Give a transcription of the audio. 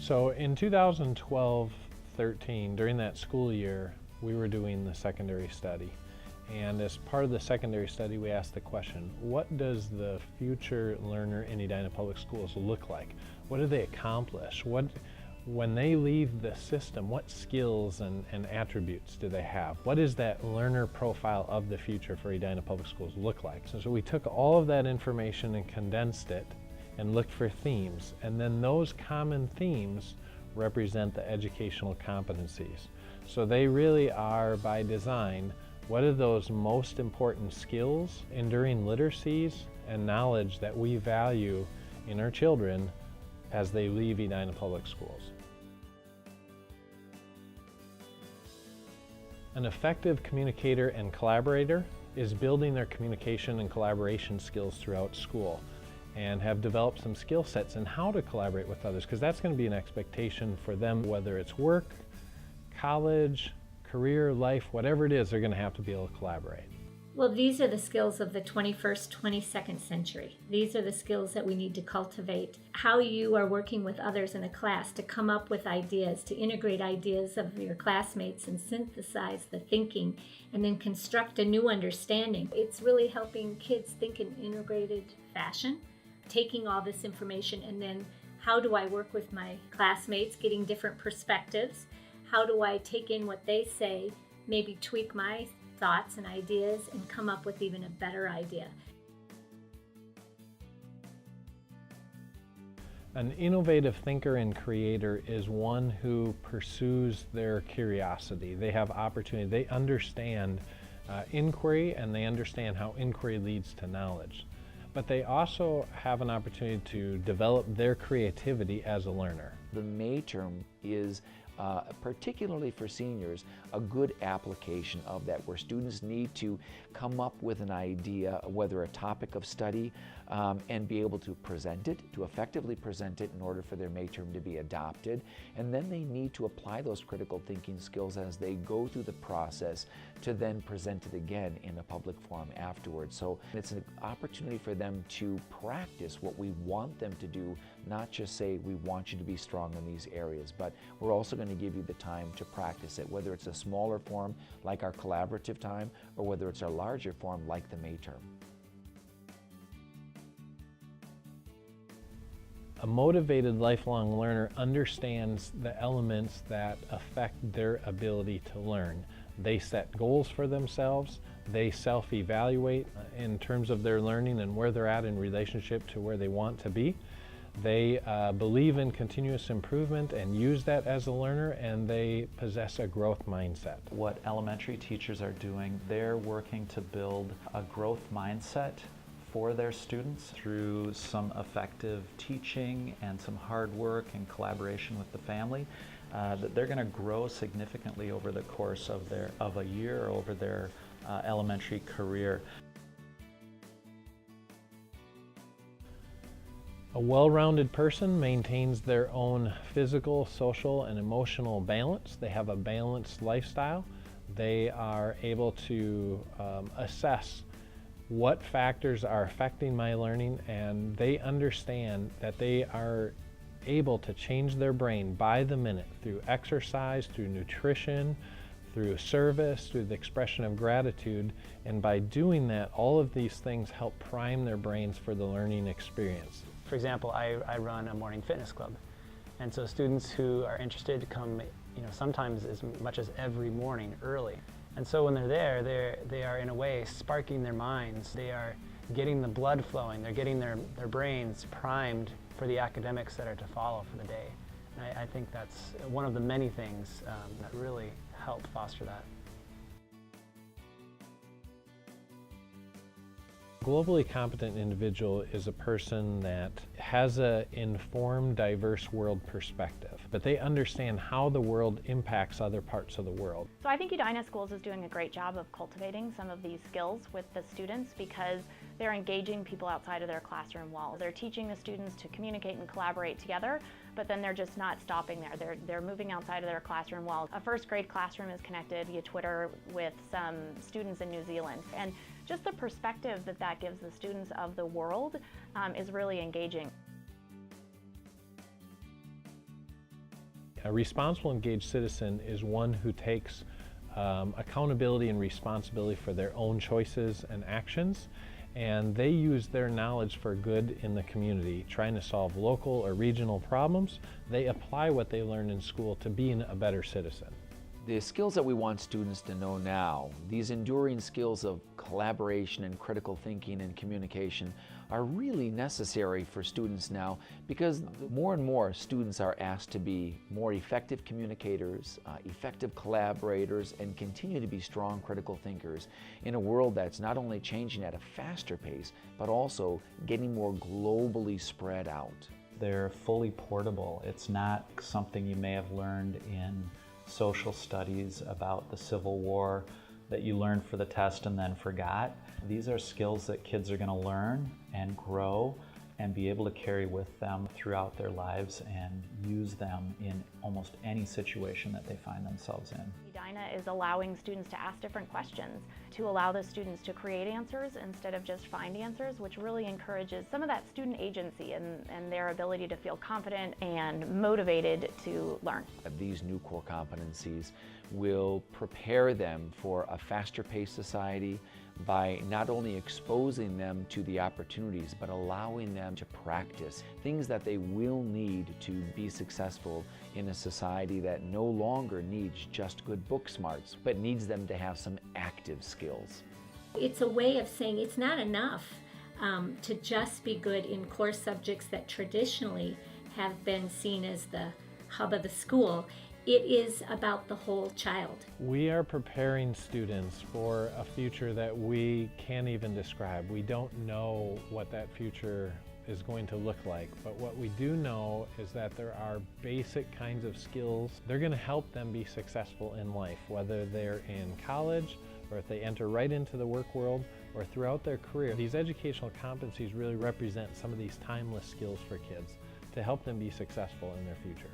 So in 2012-13, during that school year, we were doing the secondary study. And as part of the secondary study, we asked the question, what does the future learner in Edina Public Schools look like? What do they accomplish? When they leave the system, what skills and attributes do they have? What does that learner profile of the future for Edina Public Schools look like? So we took all of that information and condensed it and looked for themes. And then those common themes represent the educational competencies. So they really are, by design, what are those most important skills, enduring literacies, and knowledge that we value in our children as they leave Edina Public Schools? An effective communicator and collaborator is building their communication and collaboration skills throughout school and have developed some skill sets in how to collaborate with others, because that's going to be an expectation for them, whether it's work, college, career, life, whatever it is, they're going to have to be able to collaborate. Well, these are the skills of the 21st, 22nd century. These are the skills that we need to cultivate. How you are working with others in a class to come up with ideas, to integrate ideas of your classmates and synthesize the thinking, and then construct a new understanding. It's really helping kids think in integrated fashion, taking all this information, and then how do I work with my classmates, getting different perspectives? How do I take in what they say, maybe tweak my thoughts and ideas, and come up with even a better idea? An innovative thinker and creator is one who pursues their curiosity. They have opportunity. They understand inquiry, and they understand how inquiry leads to knowledge. But they also have an opportunity to develop their creativity as a learner. The May term is particularly for seniors, a good application of that, where students need to come up with an idea, whether a topic of study, and be able to present it, to effectively present it in order for their May term to be adopted. And then they need to apply those critical thinking skills as they go through the process to then present it again in a public forum afterwards. So it's an opportunity for them to practice what we want them to do, not just say we want you to be strong in these areas, but we're also going to give you the time to practice it, whether it's a smaller form like our collaborative time, or whether it's a larger form like the May term. A motivated lifelong learner understands the elements that affect their ability to learn. They set goals for themselves, they self-evaluate in terms of their learning and where they're at in relationship to where they want to be. They believe in continuous improvement and use that as a learner, and they possess a growth mindset. What elementary teachers are doing, they're working to build a growth mindset for their students through some effective teaching and some hard work and collaboration with the family, that they're going to grow significantly over the course of a year, or over their elementary career. A well-rounded person maintains their own physical, social, and emotional balance. They have a balanced lifestyle. They are able to assess what factors are affecting my learning, and they understand that they are able to change their brain by the minute through exercise, through nutrition, through service, through the expression of gratitude. And by doing that, all of these things help prime their brains for the learning experience. For example, I run a morning fitness club, and so students who are interested come, sometimes as much as every morning early. And so when they're there, they are in a way sparking their minds. They are getting the blood flowing. They're getting their brains primed for the academics that are to follow for the day. And I think that's one of the many things that really help foster that. A globally competent individual is a person that has an informed, diverse world perspective, but they understand how the world impacts other parts of the world. So I think Edina Schools is doing a great job of cultivating some of these skills with the students, because they're engaging people outside of their classroom walls. They're teaching the students to communicate and collaborate together, but then they're just not stopping there. They're moving outside of their classroom walls. A first grade classroom is connected via Twitter with some students in New Zealand. And just the perspective that gives the students of the world is really engaging. A responsible, engaged citizen is one who takes accountability and responsibility for their own choices and actions, and they use their knowledge for good in the community, trying to solve local or regional problems. They apply what they learn in school to being a better citizen. The skills that we want students to know now, these enduring skills of collaboration and critical thinking and communication, are really necessary for students now, because more and more students are asked to be more effective communicators, effective collaborators, and continue to be strong critical thinkers in a world that's not only changing at a faster pace, but also getting more globally spread out. They're fully portable. It's not something you may have learned in social studies about the Civil War that you learned for the test and then forgot. These are skills that kids are going to learn and grow and be able to carry with them throughout their lives and use them in almost any situation that they find themselves in. Edina is allowing students to ask different questions, to allow the students to create answers instead of just find answers, which really encourages some of that student agency and their ability to feel confident and motivated to learn. These new core competencies will prepare them for a faster paced society by not only exposing them to the opportunities, but allowing them to practice things that they will need to be successful in a society that no longer needs just good book smarts, but needs them to have some active skills. It's a way of saying it's not enough to just be good in core subjects that traditionally have been seen as the hub of the school. It is about the whole child. We are preparing students for a future that we can't even describe. We don't know what that future is going to look like, but what we do know is that there are basic kinds of skills. They're going to help them be successful in life, whether they're in college or if they enter right into the work world or throughout their career. These educational competencies really represent some of these timeless skills for kids to help them be successful in their future.